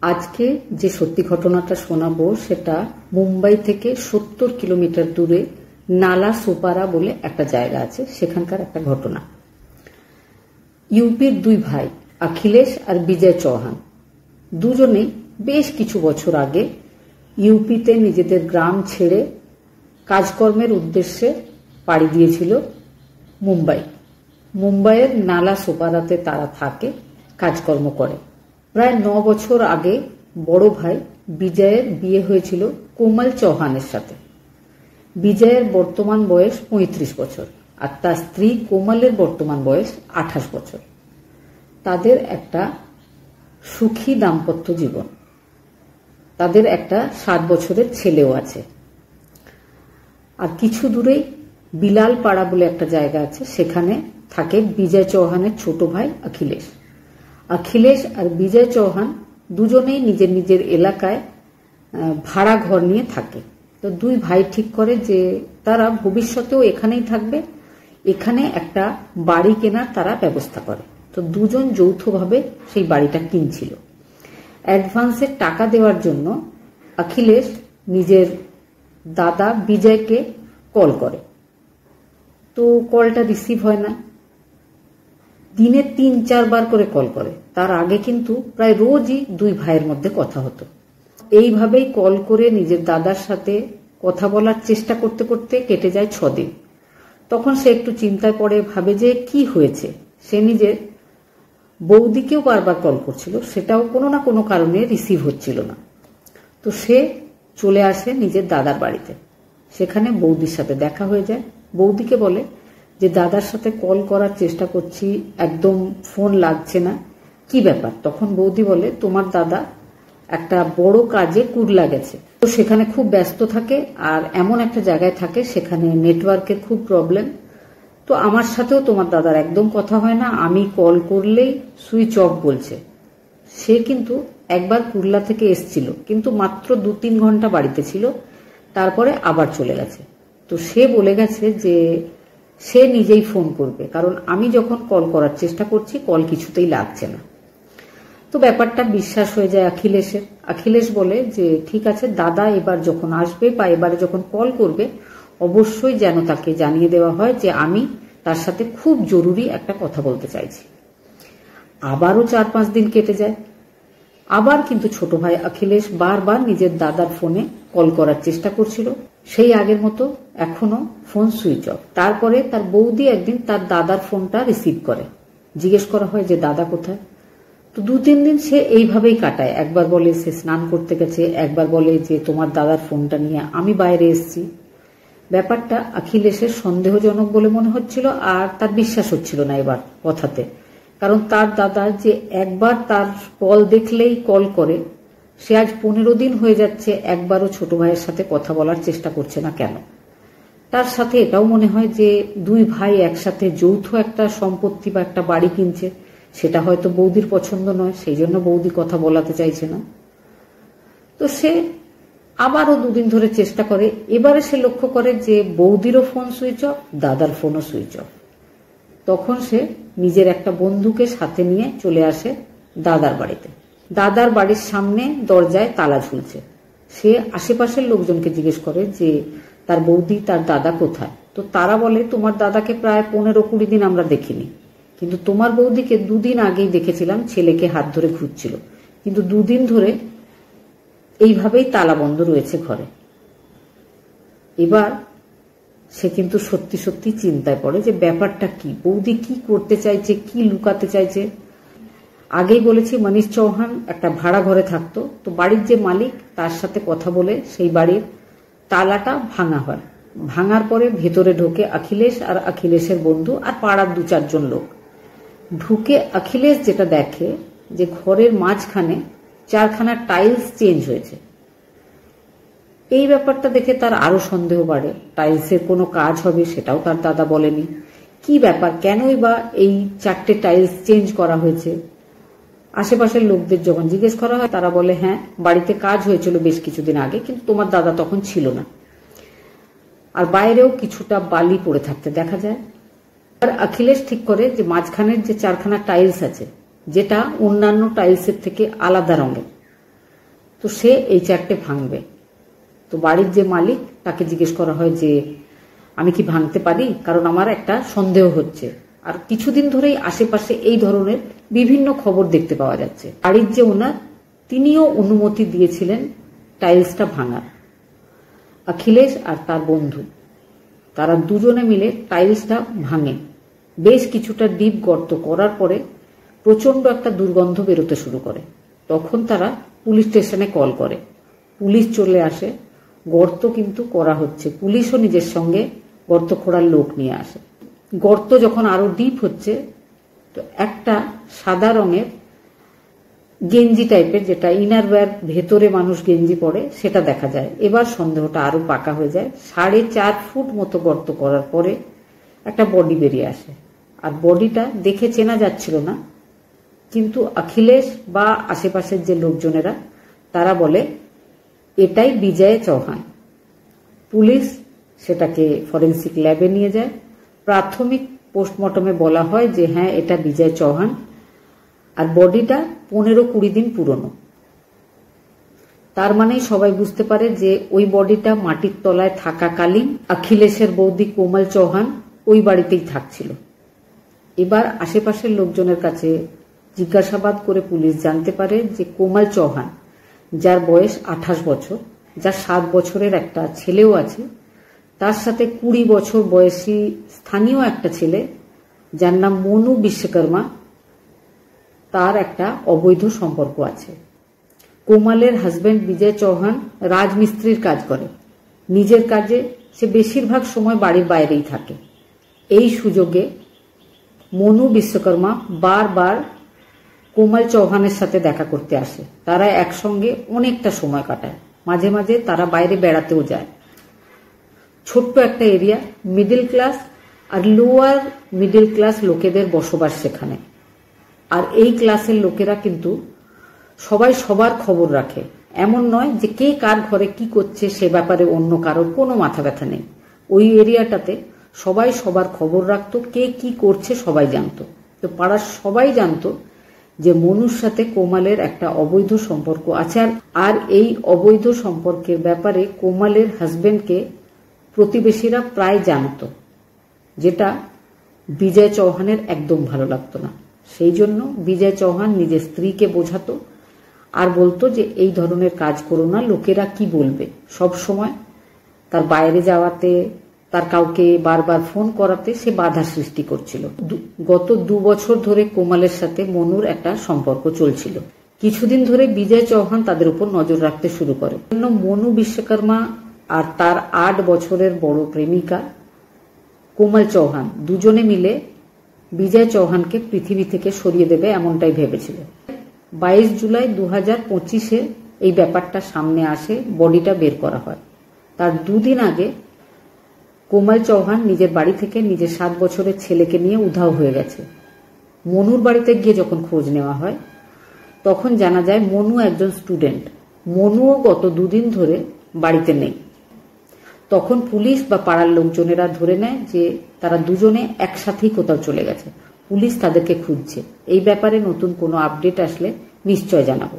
আজকে যে সত্যি ঘটনাটা শোনাবো সেটা মুম্বাই থেকে 70 কিলোমিটার দূরে নালা সোপারা বলে একটা জায়গা আছে, সেখানকার একটা ঘটনা। ইউপির দুই ভাই অখিলেশ আর বিজয় চৌহান দুজনেই বেশ কিছু বছর আগে ইউপিতে নিজেদের গ্রাম ছেড়ে কাজকর্মের উদ্দেশ্যে পাড়ি দিয়েছিল মুম্বাইয়ের নালা সোপারাতে তারা থাকে, কাজকর্ম করে। প্রায় 9 বছর আগে বড় ভাই বিজয়ের বিয়ে হয়েছিল কোমল চৌহানের সাথে। বিজয়ের বর্তমান বয়স 35 বছর আর তার স্ত্রী কোমলের বর্তমান বয়স 28 বছর। তাদের একটা সুখী দাম্পত্য জীবন। তাদের একটা 7 বছরের ছেলেও আছে। আর কিছু দূরেই বিলাল পাড়া বলে একটা জায়গা আছে, সেখানে থাকে বিজয় চৌহানের ছোট ভাই অখিলেশ। অখিলেশ আর বিজয় চৌহান দুজনেই নিজের নিজের এলাকায় ভাড়া ঘর নিয়ে থাকে। তো দুই ভাই ঠিক করে যে তারা ভবিষ্যতেও এখানেই থাকবে, এখানে একটা বাড়ি কেনার তারা ব্যবস্থা করে। তো দুজন যৌথভাবে সেই বাড়িটা কিনছিল। অ্যাডভান্সের টাকা দেওয়ার জন্য অখিলেশ নিজের দাদা বিজয়কে কল করে, তো কলটা রিসিভ হয় না। দিনে 3-4 বার করে কল করে। তার আগে কিন্তু প্রায় রোজই দুই ভাইয়ের মধ্যে কথা হতো। এইভাবেই কল করে নিজের দাদার সাথে কথা বলার চেষ্টা করতে করতে কেটে যায় 6 দিন। তখন সে একটু চিন্তায় পড়ে, ভাবে যে কি হয়েছে। সে নিজের বৌদিকেও বারবার কল করছিল, সেটাও কোনো না কোনো কারণে রিসিভ হচ্ছিল না। তো সে চলে আসে নিজের দাদার বাড়িতে। সেখানে বৌদির সাথে দেখা হয়ে যায়। বৌদিকে বলে যে দাদার সাথে কল করার চেষ্টা করছি, একদম ফোন লাগছে না, কি ব্যাপার? তখন বৌদি বলে, তোমার দাদা একটা বড় কাজে কুরলা গেছে, তো সেখানে খুব ব্যস্ত থাকে আর এমন একটা জায়গায় থাকে সেখানে নেটওয়ার্কের খুব প্রবলেম। তো আমার সাথেও তোমার দাদার একদম কথা হয় না, আমি কল করলেই সুইচ অফ বলছে। সে কিন্তু একবার কুরলা থেকে এসছিল, কিন্তু মাত্র 2-3 ঘন্টা বাড়িতে ছিল, তারপরে আবার চলে গেছে। তো সে বলে গেছে যে সে নিজেই ফোন করবে, কারণ আমি যখন কল করার চেষ্টা করছি কল কিছুতেই লাগছে না। তো ব্যাপারটা বিশ্বাস হয়ে যায় অখিলেশের। অখিলেশ বলে যে ঠিক আছে, দাদা এবার যখন আসবে বা এবারে যখন কল করবে অবশ্যই যেন তাকে জানিয়ে দেওয়া হয় যে আমি তার সাথে খুব জরুরি একটা কথা বলতে চাইছি। আবারও 4-5 দিন কেটে যায়। আবার কিন্তু ছোট ভাই অখিলেশ বারবার নিজের দাদার ফোনে কল করার চেষ্টা করছিল, সেই আগের মতো এখনো ফোন সুইচ অফ। তারপরে তার বৌদি একদিন তার দাদার ফোনটা রিসিভ করে। জিজ্ঞেস করা হয় যে দাদা কোথায়। তো 2-3 দিন সে এইভাবেই কাটায়। একবার বলে সে স্নান করতে গেছে, একবার বলে যে তোমার দাদার ফোনটা নিয়ে আমি বাইরে এসেছি। ব্যাপারটা অখিলেশের সন্দেহজনক বলে মনে হচ্ছিল আর তার বিশ্বাস হচ্ছিল না এবার কথাতে, কারণ তার দাদা যে একবার তার কল দেখলেই কল করে, সে আজ 15 দিন হয়ে যাচ্ছে একবারও ছোট ভাইয়ের সাথে কথা বলার চেষ্টা করছে না কেন। তার সাথে এটাও মনে হয় যে দুই ভাই একসাথে যৌথ একটা সম্পত্তি বা একটা বাড়ি কিনছে, সেটা হয়তো বৌদির পছন্দ নয়, সেই জন্য বৌদি কথা বলাতে চাইছে না। তো সে আবারও 2 দিন ধরে চেষ্টা করে। এবারে সে লক্ষ্য করে যে বৌদিরও ফোন সুইচ অফ, দাদার ফোনও সুইচ অফ। তখন সে নিজের একটা বন্ধুকে সাথে নিয়ে চলে আসে দাদার বাড়িতে। দাদার বাড়ির সামনে দরজায় তালা ঝুলছে। সে আশেপাশের লোকজনকে জিজ্ঞেস করে যে তার বৌদি তার দাদা কোথায়। তো তারা বলে তোমার দাদাকে প্রায় 15-20 দিন আমরা দেখিনি, কিন্তু তোমার বৌদিকে 2 দিন আগেই দেখেছিলাম, ছেলেকে হাত ধরে ঘুরছিল, কিন্তু 2 দিন ধরে এইভাবেই তালা বন্ধ রয়েছে ঘরে। এবার সে কিন্তু সত্যি সত্যি চিন্তায় পড়ে যে ব্যাপারটা কি, বৌদি কি করতে চাইছে, কি লুকাতে চাইছে। আগেই বলেছি মনীষ চৌহান একটা ভাড়া ঘরে থাকতো, তো বাড়ির যে মালিক তার সাথে কথা বলে সেই বাড়ির তালাটা ভাঙা হয়। ভাঙার পরে ভেতরে ঢোকে অখিলেশ আর অখিলেশের বন্ধু আর পাড়ার 2-4 জন লোক। ঢুকে অখিলেশ যেটা দেখে যে ঘরের মাঝখানে 4খানা টাইলস চেঞ্জ হয়েছে। এই ব্যাপারটা দেখে তার আরো সন্দেহ বাড়ে, টাইলসের কোনো কাজ হবে সেটাও তার দাদা বলেনি। কি ব্যাপার, কেনই বা এই 4টে টাইলস চেঞ্জ করা হয়েছে? আশেপাশের লোকদের যখন জিজ্ঞেস করা হয় তারা বলে হ্যাঁ, বাড়িতে কাজ হয়েছিল বেশ কিছুদিন আগে, কিন্তু তোমার দাদা তখন ছিল না। আর বাইরেও কিছুটা বালি পড়ে থাকতে দেখা যায়। আর অখিলেশ ঠিক করে যে মাঝখানের যে 4খানা টাইলস আছে, যেটা অন্যান্য টাইলসের থেকে আলাদা রঙের, তো সে এই 4টে ভাঙবে। তো বাড়ির যে মালিক তাকে জিজ্ঞেস করা হয় যে আমি কি ভাঙতে পারি, কারণ আমার একটা সন্দেহ হচ্ছে। আর কিছুদিন ধরেই আশেপাশে এই ধরনের বিভিন্ন খবর দেখতে পাওয়া যাচ্ছে। বাড়ির যে ওনার তিনিও অনুমতি দিয়েছিলেন টাইলসটা ভাঙার। অখিলেশ আর তার বন্ধু তারা দুজনে মিলে টাইলসটা ভাঙে। বেশ কিছুটা ডিপ গর্ত করার পরে প্রচন্ড একটা দুর্গন্ধ বেরোতে শুরু করে। তখন তারা পুলিশ স্টেশনে কল করে। পুলিশ চলে আসে। গর্ত কিন্তু করা হচ্ছে, পুলিশও নিজের সঙ্গে গর্ত খোঁড়ার লোক নিয়ে আসে। গর্ত যখন আরো ডিপ হচ্ছে, তো একটা সাদা রঙের গেঞ্জি টাইপের, যেটা ইনারওয়্যার ভেতরে মানুষ গেঞ্জি পরে, সেটা দেখা যায়। এবার সন্দেহটা আরো পাকা হয়ে যায়। 4.5 ফুট মতো গর্ত করার পরে একটা বডি বেরিয়ে আসে। আর বডিটা দেখে চেনা যাচ্ছিল না, কিন্তু অখিলেশ বা আশেপাশের যে লোকজনেরা তারা বলে এটাই বিজয় চৌহান। পুলিশ সেটাকে ফরেন্সিক ল্যাবে নিয়ে যায়। প্রাথমিক পোস্টমর্টমে বলা হয় যে হ্যাঁ, এটা বিজয় চৌহান। আর বডিটা 15-20 দিন পুরনো। তার মানে সবাই বুঝতে পারে যে ওই বডিটা মাটির তলায় থাকাকালীন অখিলেশের বৌদি কোমল চৌহান ওই বাড়িতেই থাকছিল। এবার আশেপাশের লোকজনের কাছে জিজ্ঞাসাবাদ করে পুলিশ জানতে পারে যে কোমল চৌহান, যার বয়স 28 বছর, যার 7 বছরের একটা ছেলেও আছে, তার সাথে 20 বছর বয়সী স্থানীয় একটা ছেলে যার নাম মনু বিশ্বকর্মা, তার একটা অবৈধ সম্পর্ক আছে। কোমলের হাজবেন্ড বিজয় চৌহান রাজমিস্ত্রির কাজ করে। নিজের কাজে সে বেশিরভাগ সময় বাড়ির বাইরেই থাকে। এই সুযোগে মনু বিশ্বকর্মা বারবার কোমল চৌহানের সাথে দেখা করতে আসে। তারা একসঙ্গে অনেকটা সময় কাটায়। মাঝে মাঝে তারা বাইরে বেড়াতেও যায়। ছোট্ট একটা এরিয়া, মিডল ক্লাস আর লোয়ার মিডল ক্লাস লোকেদের বসবাস সেখানে। আর এই ক্লাসের লোকেরা কিন্তু সবাই সবার খবর রাখে। এমন নয় যে কে কার ঘরে কি করছে সে ব্যাপারে অন্য কারোর কোনো মাথা ব্যথা নেই। ওই এরিয়াটাতে সবাই সবার খবর রাখতো, কে কি করছে সবাই জানতো। তো পাড়ার সবাই জানতো যে মনুর সাথে কোমলের একটা অবৈধ সম্পর্ক আছে। আর এই অবৈধ সম্পর্কের ব্যাপারে কোমলের হাজবেন্ডকে প্রতিবেশীরা প্রায় জানতো, যেটা বিজয় চৌহানের একদম ভালো লাগতো না। সেই জন্য বিজয় চৌহান নিজের স্ত্রীকে বোঝাতো আর বলতো যে এই ধরনের কাজ করো না, লোকেরা কি বলবে। সব সময় তার বাইরে যাওয়াতে, তার কাউকে বারবার ফোন করাতে সে বাধা সৃষ্টি করছিল। গত 2 বছর ধরে কোমলের সাথে মনুর একটা সম্পর্ক চলছিল। কিছুদিন ধরে বিজয় চৌহান তাদের উপর নজর রাখতে শুরু করে। মনু বিশ্বকর্মা আর তার 8 বছরের বড় প্রেমিকা কোমল চৌহান দুজনে মিলে বিজয় চৌহানকে পৃথিবী থেকে সরিয়ে দেবে এমনটাই ভেবেছিল। 22 জুলাই 2025-এ এই ব্যাপারটা সামনে আসে, বডিটা বের করা হয়। তার 2 দিন আগে কোমল চৌহান নিজের বাড়ি থেকে নিজের 7 বছরের ছেলেকে নিয়ে উধাও হয়ে গেছে। মনুর বাড়িতে গিয়ে যখন খোঁজ নেওয়া হয়, তখন জানা যায় মনু একজন স্টুডেন্ট। মনুও গত 2 দিন ধরে বাড়িতে নেই। তখন পুলিশ বা পাড়ার লোকজনেরা ধরে নেয় যে তারা দুজনে একসাথেই কোথাও চলে গেছে। পুলিশ তাদেরকে খুঁজছে। এই ব্যাপারে নতুন কোনো আপডেট আসলে নিশ্চয় জানাবো।